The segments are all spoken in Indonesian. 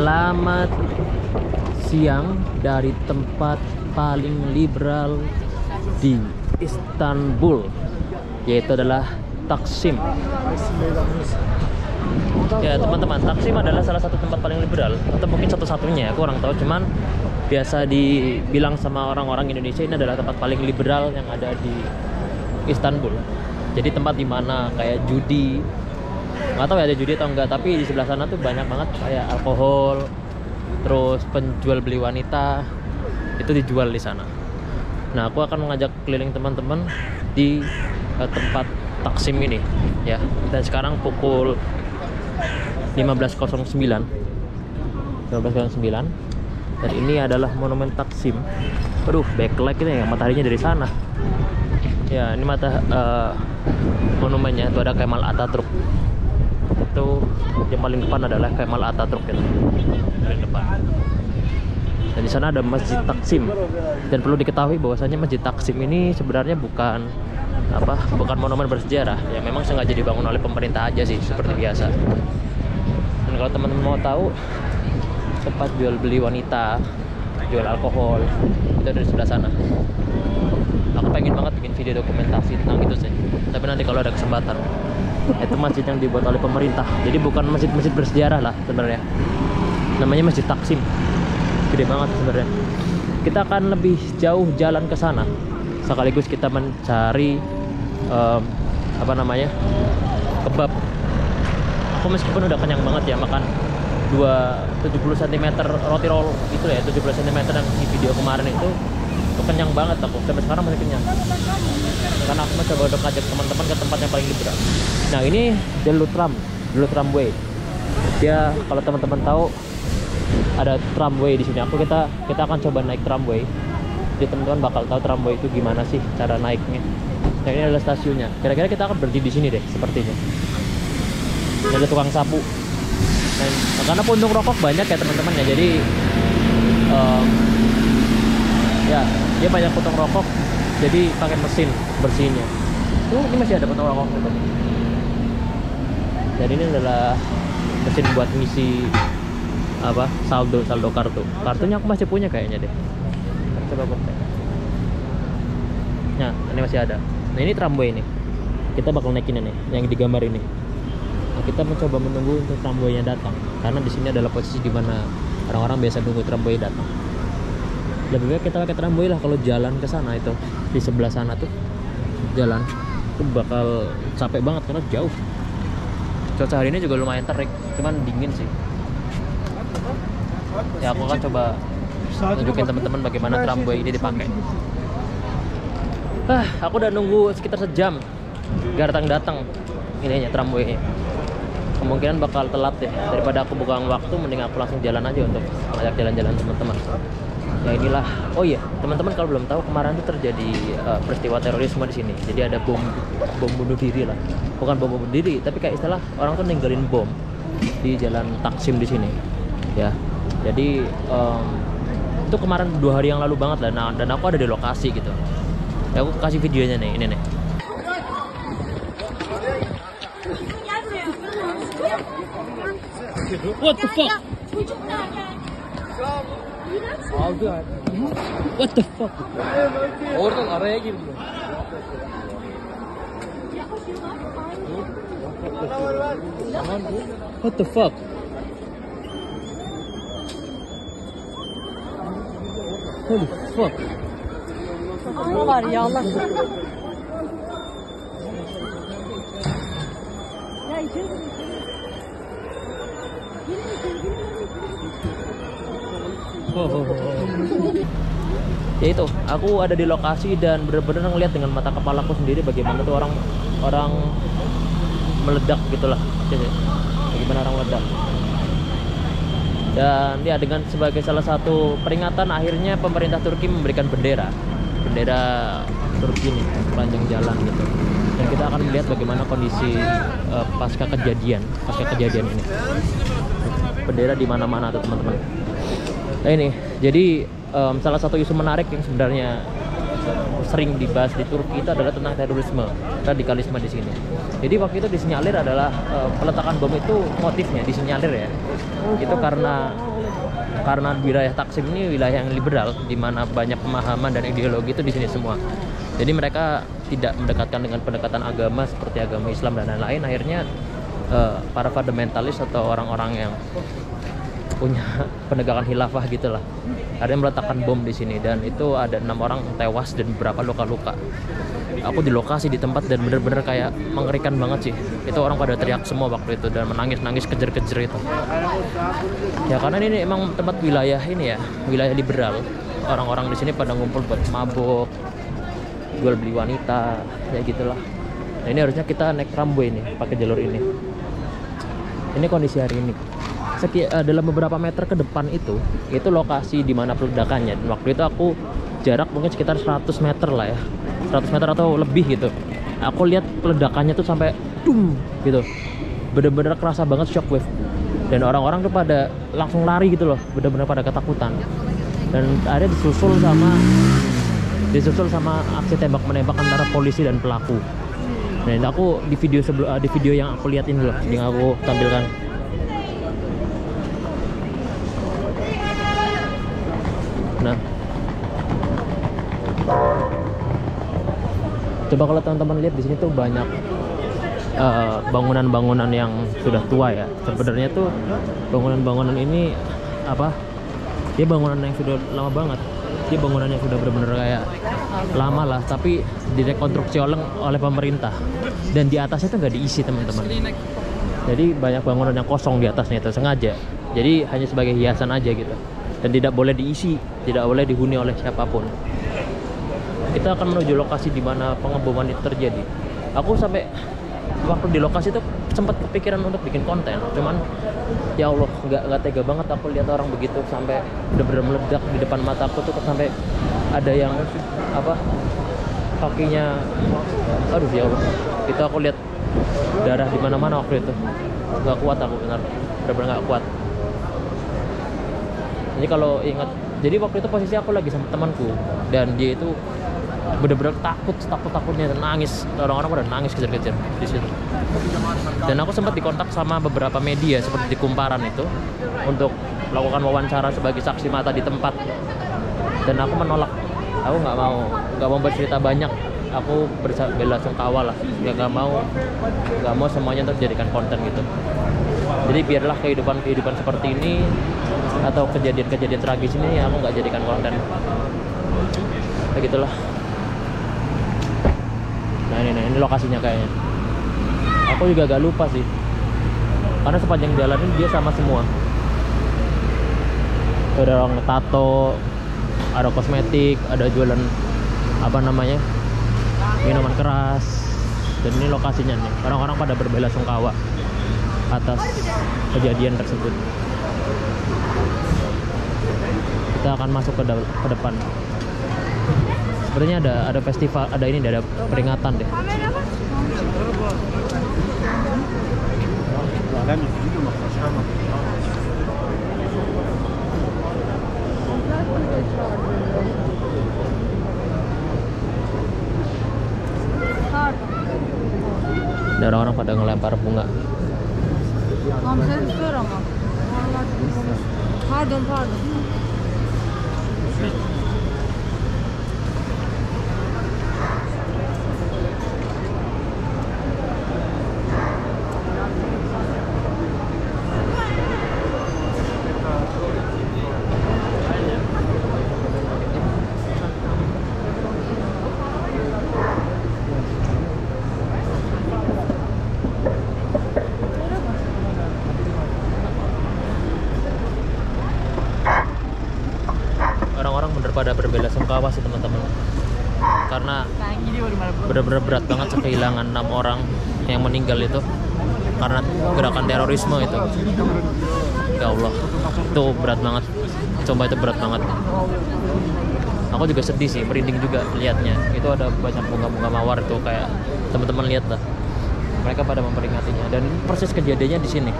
Selamat siang dari tempat paling liberal di Istanbul, yaitu adalah Taksim. Ya teman-teman, Taksim adalah salah satu tempat paling liberal, atau mungkin satu-satunya, aku kurang tahu. Cuman biasa dibilang sama orang-orang Indonesia ini adalah tempat paling liberal yang ada di Istanbul. Jadi tempat dimana kayak judi, nggak tahu ya ada judi atau enggak, tapi di sebelah sana tuh banyak banget kayak alkohol, terus penjual beli wanita itu dijual di sana. Nah, aku akan mengajak keliling teman-teman di tempat Taksim ini ya. Dan sekarang pukul 15.09 dan ini adalah monumen Taksim. Aduh, backlight ini ya, mataharinya dari sana ya. Ini monumennya itu ada Kemal Atatürk. Itu yang paling depan adalah Kemal Atatürk itu paling depan. Dan di sana ada Masjid Taksim. Dan perlu diketahui bahwasanya Masjid Taksim ini sebenarnya bukan monumen bersejarah ya, memang sengaja dibangun oleh pemerintah aja sih, seperti biasa. Dan kalau teman-teman mau tahu tempat jual beli wanita, jual alkohol, itu ada di sebelah sana. Aku pengen banget bikin video dokumentasi tentang itu sih, tapi nanti kalau ada kesempatan. Itu masjid yang dibuat oleh pemerintah, jadi bukan masjid-masjid bersejarah lah sebenarnya. Namanya Masjid Taksim, gede banget sebenarnya. Kita akan lebih jauh jalan ke sana, sekaligus kita mencari kebab. Aku meskipun udah kenyang banget ya, makan 70 cm roti roll itu ya, 70 cm yang di video kemarin itu kenyang banget aku, sampai sekarang masih kenyang. Karena aku mencoba untuk ngajak teman-teman ke tempat yang paling liberal. Nah, ini jalur tramway. Dia, kalau teman-teman tahu, ada tramway di sini. Kita akan coba naik tramway. Jadi teman-teman bakal tahu tramway itu gimana sih cara naiknya. Nah, ini adalah stasiunnya. Kira-kira kita akan berhenti di sini deh, sepertinya. Ada tukang sapu. Nah, karena puntung rokok banyak ya teman-teman ya. Jadi ya, dia banyak puntung rokok. Jadi pakai mesin bersihnya. Ini masih ada puntung rokok gitu. Jadi ini adalah mesin buat ngisi saldo kartu. Kartunya aku masih punya kayaknya deh. Coba aku cek. Nah, ini masih ada. Nah, ini tramway ini. Kita bakal naikin ini, yang digambar ini. Nah, kita mencoba menunggu untuk tramwaynya datang, karena di sini adalah posisi di mana orang-orang biasa nunggu tramway datang. Lebih baik kita pakai tramway lah kalau jalan ke sana. Itu di sebelah sana tuh jalan itu bakal capek banget karena jauh. Cuaca hari ini juga lumayan terik, cuman dingin sih. Ya, aku akan coba tunjukin teman-teman bagaimana tramway ini dipakai. Aku udah nunggu sekitar sejam gak datang ininya tramway. Kemungkinan bakal telat ya. Daripada aku buang waktu, mending aku langsung jalan aja untuk ngajak jalan-jalan teman-teman. Ya inilah. Oh iya, teman-teman kalau belum tahu, kemarin tuh terjadi peristiwa terorisme di sini. Jadi ada bom bunuh diri lah. Bukan bom bunuh diri, tapi kayak istilah orang tuh ninggalin bom di jalan Taksim di sini. Ya. Jadi itu kemarin 2 hari yang lalu banget lah. Dan aku ada di lokasi gitu. Ya, aku kasih videonya nih, ini nih. What the fuck? What the fuck? Oradan araya girdi. What the fuck? Holy fuck. Var ya Allah. Ya içeri. Ya itu, aku ada di lokasi dan benar-benar ngeliat dengan mata kepalaku sendiri bagaimana tuh orang meledak gitulah. Bagaimana orang meledak. Dan ya, dengan sebagai salah satu peringatan, akhirnya pemerintah Turki memberikan bendera Turki nih sepanjang jalan gitu. Dan kita akan melihat bagaimana kondisi pasca kejadian ini. Bendera di mana-mana tuh teman-teman. Nah, ini jadi salah satu isu menarik yang sebenarnya sering dibahas di Turki itu adalah tentang terorisme, radikalisme di sini. Jadi waktu itu disinyalir adalah peletakan bom itu motifnya disinyalir ya. Itu karena karena wilayah Taksim ini wilayah yang liberal, di mana banyak pemahaman dan ideologi itu di sini semua. Jadi mereka tidak mendekatkan dengan pendekatan agama seperti agama Islam dan lain-lain. Akhirnya para fundamentalis atau orang-orang yang punya penegakan khilafah gitulah, ada yang meletakkan bom di sini, dan itu ada 6 orang tewas dan beberapa luka-luka. Aku di lokasi di tempat dan bener-bener kayak mengerikan banget sih. Itu orang pada teriak semua waktu itu dan menangis-nangis kejer-kejer itu. Ya karena ini emang tempat wilayah ini ya, wilayah liberal. Orang-orang di sini pada ngumpul buat mabuk, jual beli wanita, ya gitulah. Nah, ini harusnya kita naik tramway nih, pakai jalur ini. Ini kondisi hari ini. Dalam beberapa meter ke depan itu lokasi di mana peledakannya. Dan waktu itu aku jarak mungkin sekitar 100 meter lah ya, 100 meter atau lebih gitu. Aku lihat peledakannya tuh sampai dum gitu, bener-bener kerasa banget shockwave. Dan orang-orang tuh pada langsung lari gitu loh, bener-bener pada ketakutan. Dan ada disusul sama aksi tembak menembak antara polisi dan pelaku. Nah ini aku di video yang aku lihat ini loh, yang aku tampilkan. Nah, coba kalau teman-teman lihat di sini tuh banyak bangunan-bangunan yang sudah tua ya. Sebenarnya tuh bangunan-bangunan ini apa? Dia bangunan yang sudah lama banget. Dia bangunan yang sudah benar-benar kayak lama lah, tapi direkonstruksi oleh pemerintah. Dan di atasnya tuh nggak diisi teman-teman. Jadi banyak bangunan yang kosong di atasnya itu sengaja. Jadi hanya sebagai hiasan aja gitu. Dan tidak boleh diisi, tidak boleh dihuni oleh siapapun. Kita akan menuju lokasi di mana pengeboman itu terjadi. Aku sampai waktu di lokasi itu sempat kepikiran untuk bikin konten, cuman ya Allah nggak tega banget aku lihat orang begitu sampai benar-benar meledak di depan mataku tuh, sampai ada yang apa kakinya, aduh ya Allah, itu aku lihat darah di mana-mana waktu itu. Nggak kuat aku, benar-benar nggak kuat. Jadi kalau ingat, jadi waktu itu posisi aku lagi sama temanku dan dia itu bener-bener takutnya dan nangis. Orang-orang pada nangis kejar-kejar di situ. Dan aku sempat dikontak sama beberapa media seperti di Kumparan itu untuk melakukan wawancara sebagai saksi mata di tempat. Dan aku menolak. Aku nggak mau bercerita banyak. Aku belasungkawa lah. Ya nggak mau semuanya untuk dijadikan konten gitu. Jadi biarlah kehidupan seperti ini atau kejadian-kejadian tragis ini aku nggak jadikan konten. Begitulah. Nah ini lokasinya kayaknya. Aku juga agak lupa sih, karena sepanjang jalan ini dia sama semua. Ada orang tato, ada kosmetik, ada jualan apa namanya, minuman keras. Dan ini lokasinya nih, orang-orang pada berbelasungkawa atas kejadian tersebut. Kita akan masuk ke depan. Sebenarnya ada festival, ada peringatan deh. Ada orang-orang pada ngelempar bunga. Pardon. Pada berbelasungkawa sih teman-teman, karena benar-benar berat banget kehilangan 6 orang yang meninggal itu karena gerakan terorisme itu. Ya Allah, itu berat banget. Coba itu berat banget. Aku juga sedih sih, merinding juga lihatnya. Itu ada banyak bunga-bunga mawar itu, kayak teman-teman lihat lah. Mereka pada memperingatinya dan persis kejadiannya di sini.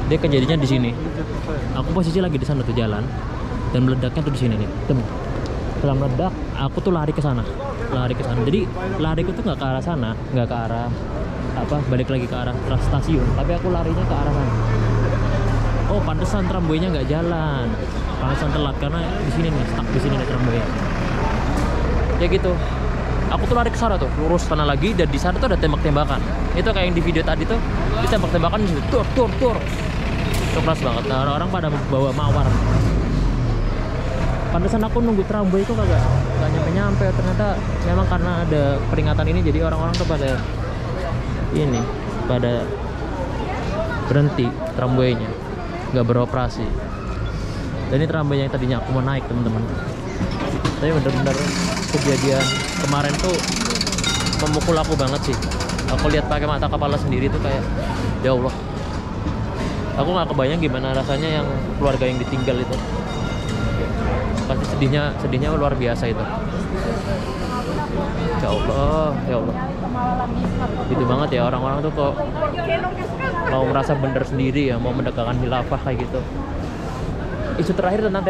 Dia kejadiannya di sini. Aku posisi lagi di sana tuh jalan. Dan meledaknya tuh di sini nih. Setelah meledak, aku tuh lari ke sana. Jadi lariku tuh nggak ke arah sana, nggak ke arah balik lagi ke arah stasiun, tapi aku larinya ke arah sana. oh pantesan tramwaynya nggak jalan, pantesan telat karena di sini nih, stuck di sini nih tramway. Ya gitu. Aku tuh lari ke sana tuh, lurus sana lagi, dan di sana tuh ada tembak-tembakan. Itu kayak yang di video tadi tuh, ditembak-tembakan di situ, tur. Itu keras banget. Nah, orang-orang pada bawa mawar. Pantesan aku nunggu tramway itu kagak nyampe. Ternyata memang karena ada peringatan ini, jadi orang-orang tuh pada berhenti tramwaynya, nggak beroperasi. Dan ini tramway yang tadinya aku mau naik, teman-teman. Tapi bener-bener kejadian kemarin tuh memukul aku banget sih. Aku lihat pakai mata kepala sendiri tuh kayak, ya Allah. Aku nggak kebayang gimana rasanya yang keluarga yang ditinggal itu. Pasti sedihnya luar biasa itu. Ya Allah. Gitu banget ya orang-orang tuh kok mau merasa bener sendiri ya, mau menegakkan khilafah kayak gitu. Isu terakhir tentang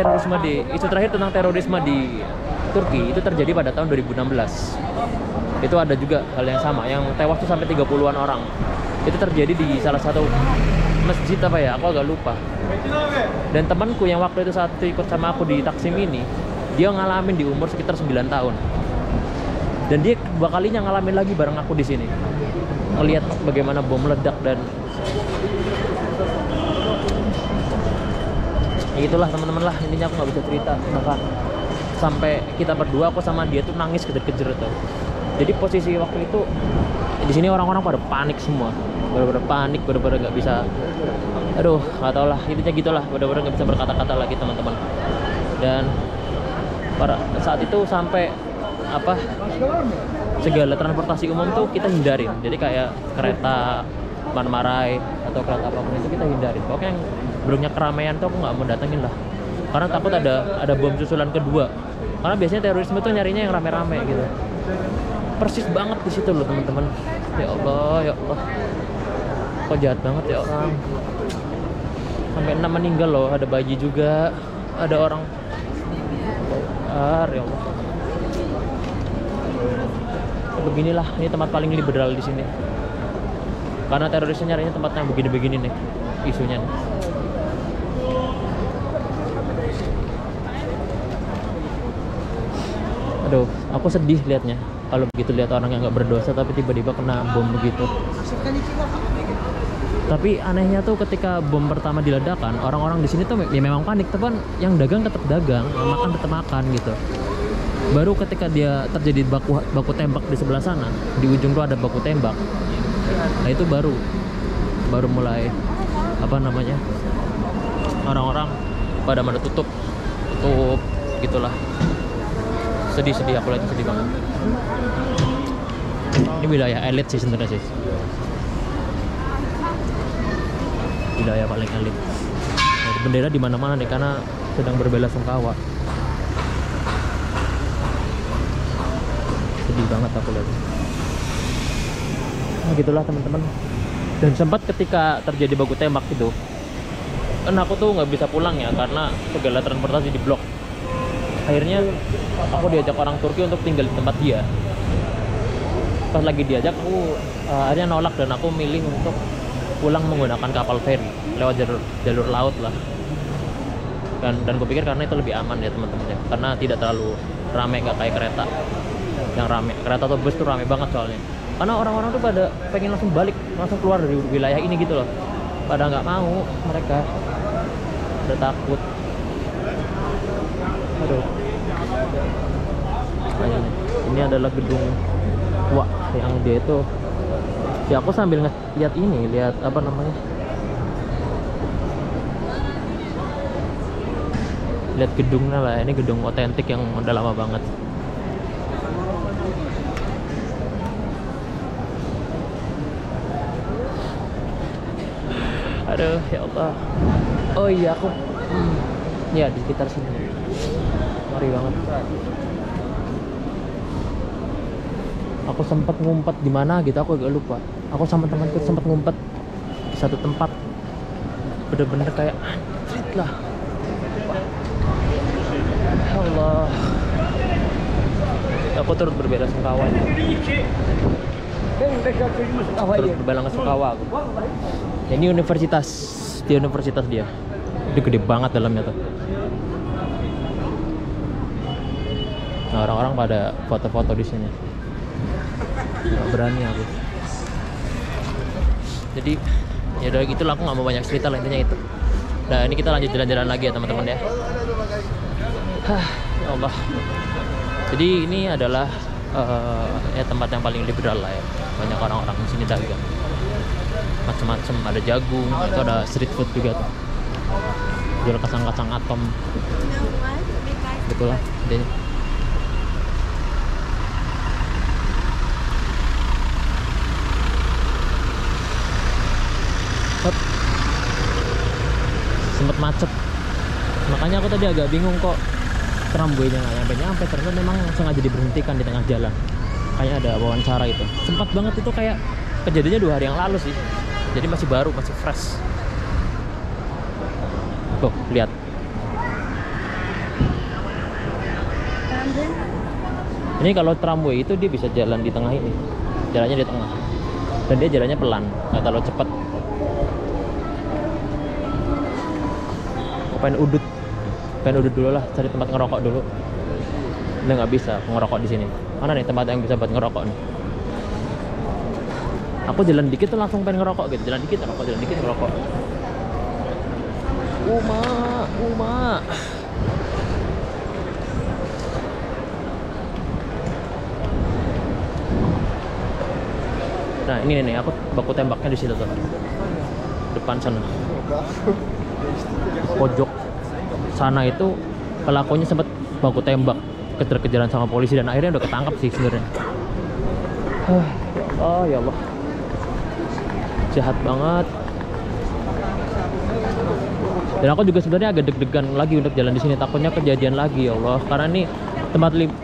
terorisme di Turki itu terjadi pada tahun 2016. Itu ada juga hal yang sama, yang tewas tuh sampai 30-an orang. Itu terjadi di salah satu masjid apa ya, aku agak lupa. Dan temanku yang waktu itu saat itu ikut sama aku di Taksim ini, dia ngalamin di umur sekitar 9 tahun. Dan dia kedua kalinya ngalamin lagi bareng aku di sini. Ngelihat bagaimana bom meledak dan ya itulah teman-teman lah, intinya aku nggak bisa cerita. Bahkan sampai kita berdua, aku sama dia tuh nangis kejer-kejer tuh. Jadi posisi waktu itu di sini orang-orang pada panik semua, bener-bener panik, bener-bener nggak bisa, aduh nggak tau lah, intinya gitulah, bener-bener nggak bisa berkata-kata lagi teman-teman. Dan pada saat itu sampai segala transportasi umum tuh kita hindarin. Jadi kayak kereta Marmarai atau kereta apapun itu kita hindarin. Pokoknya yang belumnya keramaian tuh aku nggak mau datengin lah, karena takut ada bom susulan kedua. Karena biasanya terorisme tuh nyarinya yang rame-rame gitu. Persis banget di situ loh teman-teman. Ya Allah, kok jahat banget ya orang. Sampai 6 meninggal loh, ada bayi juga, ada orang. Ya Allah. Beginilah, ini tempat paling liberal di sini. Karena terorisnya nyarinya tempat yang begini-begini nih isunya nih. Aduh, aku sedih liatnya. Kalau begitu lihat orang yang nggak berdosa tapi tiba-tiba kena bom begitu. Tapi anehnya tuh ketika bom pertama diledakan, orang-orang di sini tuh ya memang panik, tapi yang dagang tetap dagang, yang makan tetap makan gitu. Baru ketika dia terjadi baku tembak di sebelah sana, di ujung tuh ada baku tembak. Nah itu baru mulai orang-orang pada tutup gitulah. Sedih aku lihat, sedih banget. Ini wilayah elit sih sebenarnya sih, wilayah paling elit. Nah, bendera di mana-mana nih karena sedang berbelasungkawa. Sedih banget aku lihat. Nah, gitulah teman-teman. Dan sempat ketika terjadi baku tembak itu, kan aku tuh nggak bisa pulang ya karena segala transportasi diblok. Akhirnya aku diajak orang Turki untuk tinggal di tempat dia. Pas lagi diajak, aku akhirnya nolak dan aku milih untuk pulang menggunakan kapal feri lewat jalur laut lah. Dan gue pikir karena itu lebih aman ya teman-teman ya, karena tidak terlalu ramai, nggak kayak kereta yang ramai. Kereta atau bus tuh ramai banget soalnya. Karena orang-orang tuh pada pengen langsung balik, langsung keluar dari wilayah ini gitu loh. Pada nggak mau, mereka udah takut. Aduh. Ini adalah gedung tua yang dia itu. Ya aku sambil lihat ini, lihat lihat gedungnya lah. Ini gedung otentik yang udah lama banget. Aduh, ya Allah. Oh iya, aku ya di sekitar sini. Ngeri banget. Aku sempat ngumpet di mana gitu, aku agak lupa. Aku sama temanku sempat ngumpet di satu tempat. Bener-bener kayak anjrit lah. Ya Allah. Aku turut berbelasungkawa. Turut berbelasungkawa aku. Ini universitas, di universitas dia. Itu gede banget dalamnya tuh. Nah, orang-orang pada foto-foto di sini. Nggak berani aku. Jadi ya udah gitu lah, aku nggak mau banyak cerita lah, intinya itu. Nah ini kita lanjut jalan-jalan lagi ya teman-teman ya. Ya Allah. Jadi ini adalah ya tempat yang paling liberal lah ya. Banyak orang-orang di sini dagang. Macam-macam, ada jagung, itu ada street food juga tuh. Jual kacang-kacang atom. Betul lah. Jadi sempet macet, makanya aku tadi agak bingung kok tramway-nya nggak nyampe, ternyata memang sengaja diberhentikan di tengah jalan. Kayaknya ada wawancara itu, sempat banget itu, kayak kejadiannya 2 hari yang lalu sih, jadi masih baru, masih fresh. Tuh lihat, ini kalau tramway itu dia bisa jalan di tengah ini, jalannya di tengah, dan dia jalannya pelan, nggak terlalu cepat. Pengen udut dulu lah, cari tempat ngerokok dulu. Udah nggak bisa ngerokok di sini. Mana nih tempat yang bisa buat ngerokok nih? Aku jalan dikit tuh langsung pengen ngerokok gitu, jalan dikit ngerokok, jalan dikit ngerokok. Uma. Nah ini nih, aku baku tembaknya di situ tuh, depan sana. Pojok sana itu pelakunya sempat baku tembak, kejar-kejaran sama polisi, dan akhirnya udah ketangkap sih sebenarnya. Ya Allah, jahat banget. Dan aku juga sebenarnya agak deg-degan lagi untuk jalan di sini, takutnya kejadian lagi ya Allah, karena ini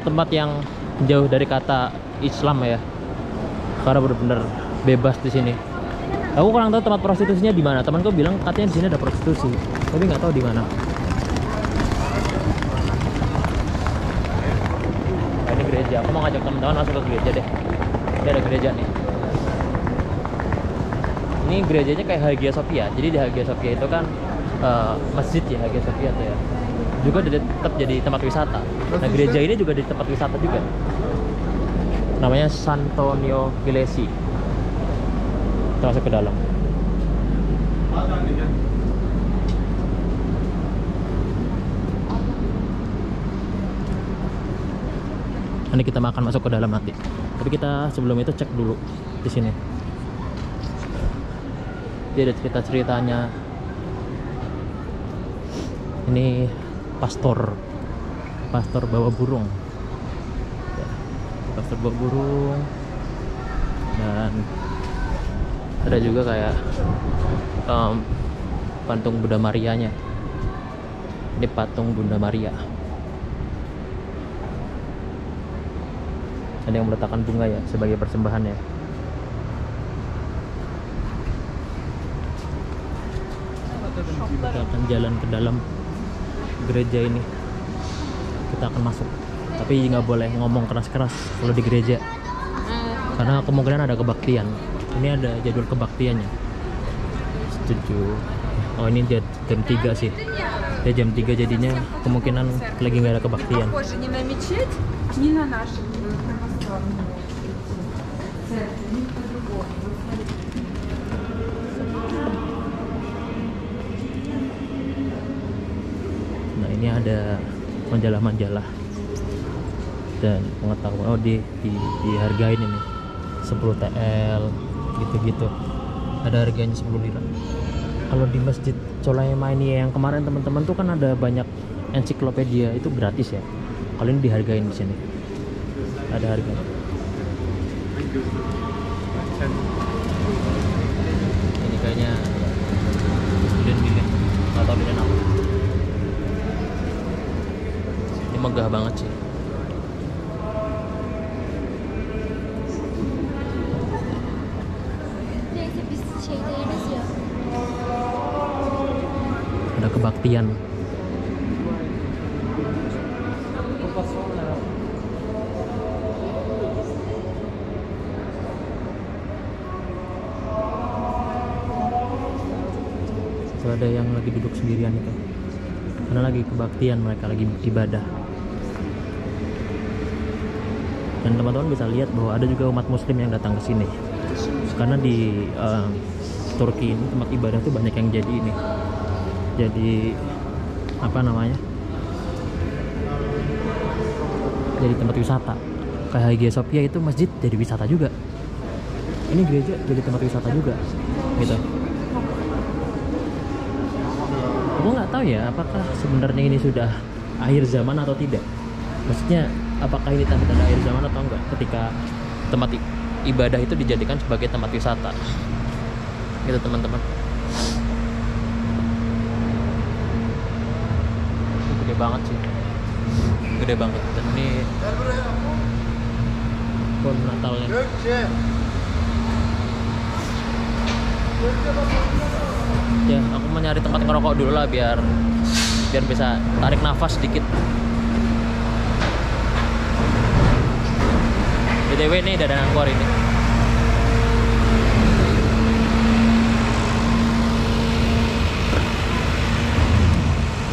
tempat yang jauh dari kata Islam ya, karena benar-benar bebas di sini. Aku kurang tahu tempat prostitusinya di mana. Temanku bilang katanya di sini ada prostitusi, tapi nggak tahu di mana. Nah, ini gereja. Aku mau ngajak teman-teman masuk ke gereja deh. Ini ada gereja nih. Ini gerejanya kayak Hagia Sophia. Jadi di Hagia Sophia itu kan masjid ya, Hagia Sophia tuh ya. Juga tetap jadi tempat wisata. Nah gereja ini juga di tempat wisata juga. Namanya Sant'Antonio Gilesi. Kita masuk ke dalam. Nanti kita makan masuk ke dalam nanti. Tapi kita sebelum itu cek dulu di sini. Dia ada cerita-ceritanya. Ini pastor bawa burung. Pastor bawa burung. Dan ada juga kayak patung Bunda Marianya. Ini patung Bunda Maria. Ada yang meletakkan bunga ya sebagai persembahan ya. Kita akan jalan ke dalam gereja ini. Kita akan masuk, tapi nggak boleh ngomong keras-keras kalau di gereja, karena kemungkinan ada kebaktian. Ini ada jadwal kebaktiannya. Setuju. Oh ini jam 3 sih. Dia jam 3 jadinya kemungkinan lagi nggak ada kebaktian. Nah ini ada majalah-majalah dan pengetahuan. Oh dihargain ini 10 TL gitu-gitu, ada harganya 10 lira. Kalau di Masjid Sulaimania yang kemarin teman-teman tuh kan ada banyak ensiklopedia, itu gratis ya. Kalau ini dihargain di sini, ada harga. Ini kayaknya bilen atau bilen apa? Ini megah banget sih. Ada kebaktian. tuh ada yang lagi duduk sendirian itu. Karena lagi kebaktian, mereka lagi ibadah. Dan teman-teman bisa lihat bahwa ada juga umat muslim yang datang ke sini. Karena di Turki ini tempat ibadah tuh banyak yang jadi ini. Jadi apa namanya? Jadi tempat wisata. Kayak Hagia Sophia itu masjid jadi wisata juga. Ini gereja jadi tempat wisata juga, gitu. Aku nggak tahu ya, apakah sebenarnya ini sudah akhir zaman atau tidak. Maksudnya, apakah ini tanda-tanda akhir zaman atau enggak? Ketika tempat ibadah itu dijadikan sebagai tempat wisata, gitu teman-teman. Gede banget sih, gede banget. Dan ini pohon Natalnya. Ya, aku mau nyari tempat ngerokok dulu lah biar bisa tarik nafas sedikit. BTW nih Dadaan Angkor ini.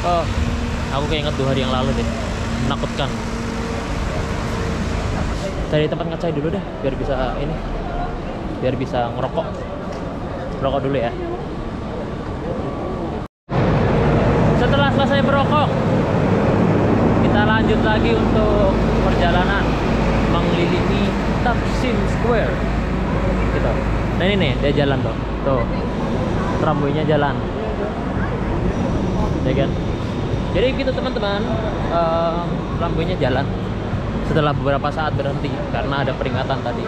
Oh, aku keinget 2 hari yang lalu deh. Menakutkan. Cari tempat ngacai dulu deh biar bisa ngerokok. Rokok dulu ya. Setelah selesai merokok, kita lanjut lagi untuk perjalanan mengelilingi Taksim Square gitu. Nah ini nih, dia jalan tuh tramway-nya jalan ya kan. Jadi gitu teman-teman, tramway-nya jalan setelah beberapa saat berhenti karena ada peringatan tadi.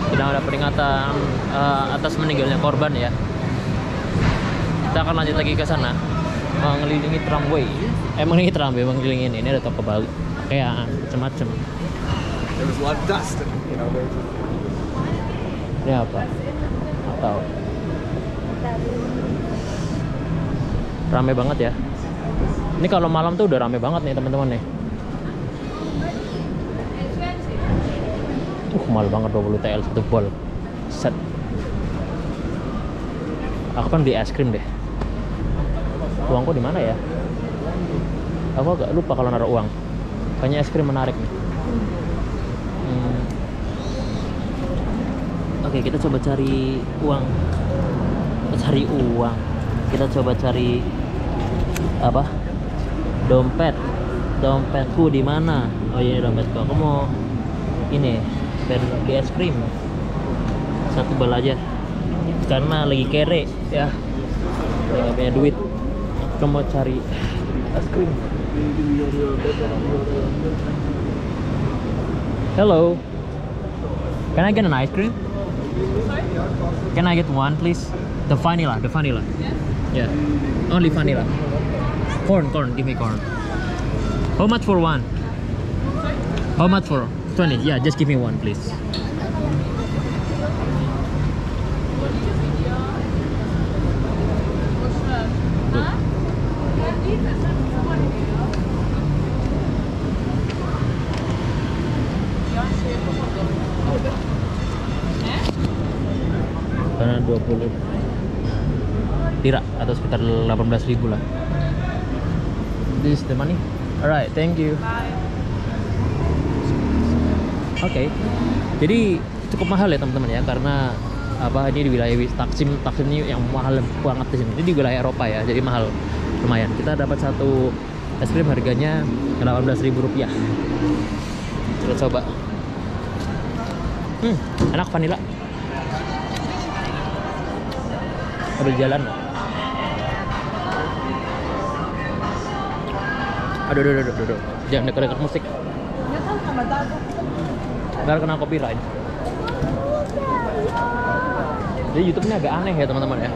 Sedang ada peringatan atas meninggalnya korban ya. Kita akan lanjut lagi ke sana mengelilingi tramway. Mengelilingi ini ada toko Bali, kayak macam-macam. Ini apa? Atau rame banget ya. Ini kalau malam tuh udah rame banget nih teman-teman nih. Mahal banget 20 TL 1 bol. Set. Aku kan beli es krim deh. Uangku di mana ya? Aku agak lupa kalau naruh uang. Kayaknya es krim menarik nih. Oke, kita coba cari uang. Kita coba cari apa? Dompetku di mana? Oh ini dompetku. Aku mau ini beli es krim 1 bal aja karena lagi kere ya, nggak punya duit. Aku mau cari es krim. Hello, can I get an ice cream? Can I get one please? The vanilla. Yeah, only vanilla. Corn, give me corn. How much for one? How much for 20? Yeah, just give me one, please. Karena 20 lira atau sekitar 18.000 lah. This is the money. Alright, thank you. Oke, jadi cukup mahal ya teman-teman ya, karena apa, ini di wilayah Taksim ini yang mahal banget di sini. Ini di wilayah Eropa ya, jadi mahal lumayan. Kita dapat 1 es krim harganya 18.000 rupiah. Kita coba. Enak vanilla. Udah jalan. Aduh. Jangan dekat-dekat musik. Ntar kena copyright. Jadi YouTube ini agak aneh ya teman-teman ya.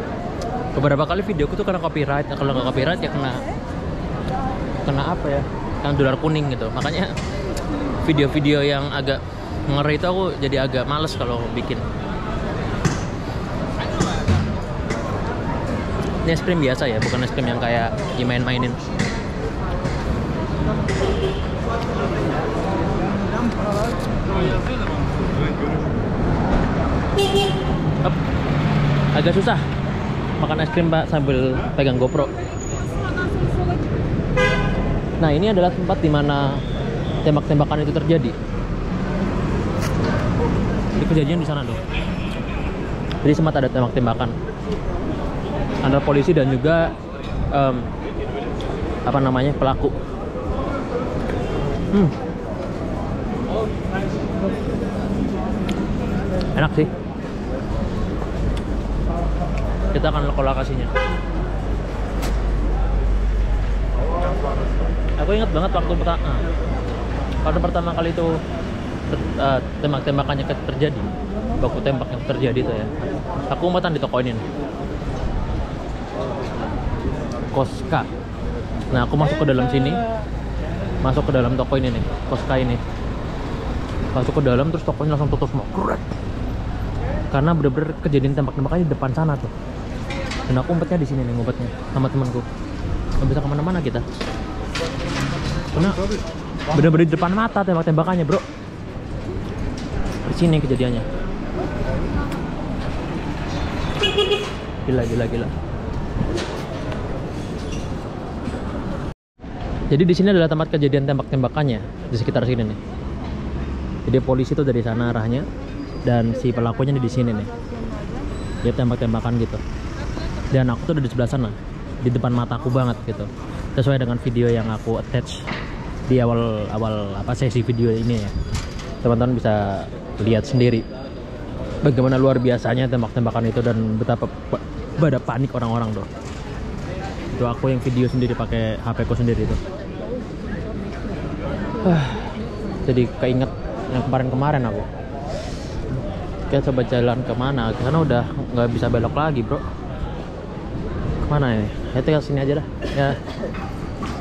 Beberapa kali videoku tuh kena copyright. Kalau nggak copyright ya kena apa ya? Yang dolar kuning gitu. Makanya video-video yang agak ngeri itu aku jadi agak males kalau bikin. Ini es krim biasa ya, bukan es krim yang kayak dimain-mainin. Agak susah makan es krim Pak sambil pegang GoPro. Nah, ini adalah tempat dimana tembak-tembakan itu terjadi. Jadi kejadian di sana tuh. Jadi sempat ada tembak-tembakan antara polisi dan juga apa namanya, pelaku. Enak sih. Kita akan ke lokasinya. Aku ingat banget waktu pertama kali itu tembak-tembakannya terjadi, baku tembak yang terjadi itu ya. Aku umpetan di toko ini nih. Koska. Nah, aku masuk ke dalam sini, masuk ke dalam toko ini nih, Koska ini. Masuk ke dalam terus tokonya langsung tutup semua. Karena bener-bener kejadian tembak-tembakannya di depan sana tuh. Dan aku umpetnya di sini nih, ngumpetnya sama temanku. Nggak bisa kemana-mana kita. Karena bener-bener di depan mata tembak-tembakannya, bro. Di sini kejadiannya. Gila. Jadi di sini adalah tempat kejadian tembak-tembakannya, di sekitar sini nih. Jadi polisi tuh dari sana arahnya, dan si pelakunya di sini nih. Dia tembak-tembakan gitu. Dan aku tuh udah di sebelah sana, di depan mataku banget gitu. Sesuai dengan video yang aku attach di awal sesi video ini ya. Teman-teman bisa lihat sendiri bagaimana luar biasanya tembak-tembakan itu dan betapa pada panik orang-orang tuh. Itu aku yang video sendiri pakai HP ku sendiri tuh. Jadi keinget yang kemarin aku. Kita coba jalan kemana? Karena udah nggak bisa belok lagi, bro. Kemana ini? Ya tinggal sini aja dah. Ya,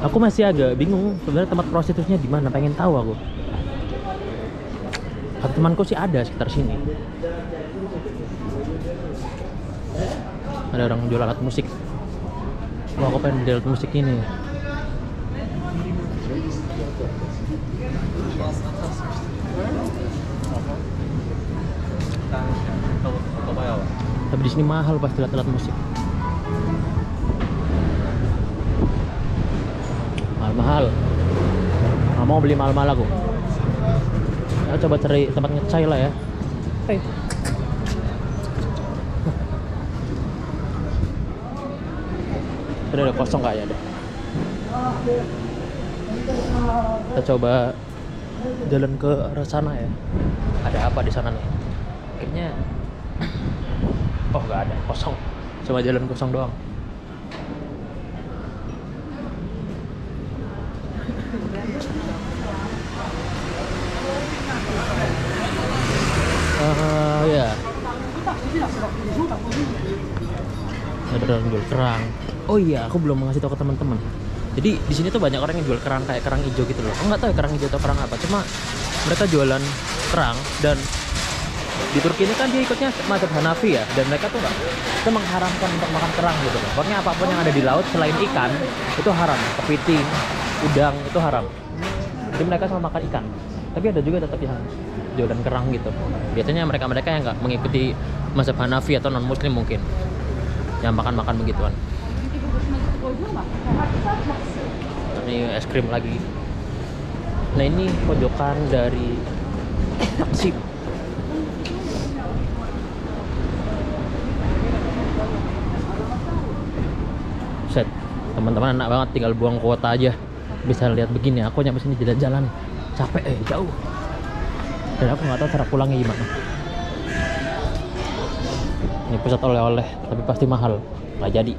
aku masih agak bingung sebenarnya tempat prostitusinya di mana. Pengen tahu aku. Kata temanku sih ada sekitar sini. Ada orang jual alat musik. Wah, aku pengen jual alat musik ini. Tapi di sini mahal pasti alat musik. Mahal. Nggak mau beli mahal-mahal aku. Kita coba cari tempat ngecai lah ya. Hey. Ini ada kosong nggak ya deh. Kita coba jalan ke arah sana ya. Ada apa di sana nih? Kayaknya nggak ada, kosong. Cuma jalan kosong doang. Ya. Ada orang jual kerang. Oh iya, aku belum ngasih tahu ke teman-teman. Jadi di sini tuh banyak orang yang jual kerang kayak kerang hijau gitu loh. Aku nggak tahu ya kerang hijau atau kerang apa. Cuma mereka jualan kerang dan di Turki ini kan dia ikutnya mazhab Hanafi ya, dan mereka tuh nggak, itu mengharamkan untuk makan kerang gitu loh. Pokoknya apapun yang ada di laut selain ikan itu haram. Kepiting, udang itu haram. Jadi mereka sama makan ikan. Tapi ada juga tetap yang jualan kerang gitu. Biasanya mereka yang nggak mengikuti mazhab Hanafi atau non Muslim mungkin, yang makan begituan. Ini es krim lagi. Nah, ini pojokan dari Taksim. Set, teman-teman enak banget, tinggal buang kuota aja bisa lihat begini. Aku nyampe sini jalan-jalan capek jauh, dan aku nggak tahu cara pulangnya gimana. Ini pusat oleh-oleh tapi pasti mahal, nggak jadi.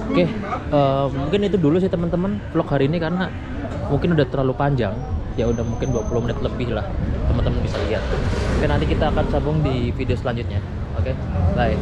Oke, mungkin itu dulu sih teman-teman vlog hari ini, karena mungkin udah terlalu panjang. Ya udah mungkin 20 menit lebih lah, teman-teman bisa lihat. Oke, nanti kita akan sambung di video selanjutnya. Oke, bye.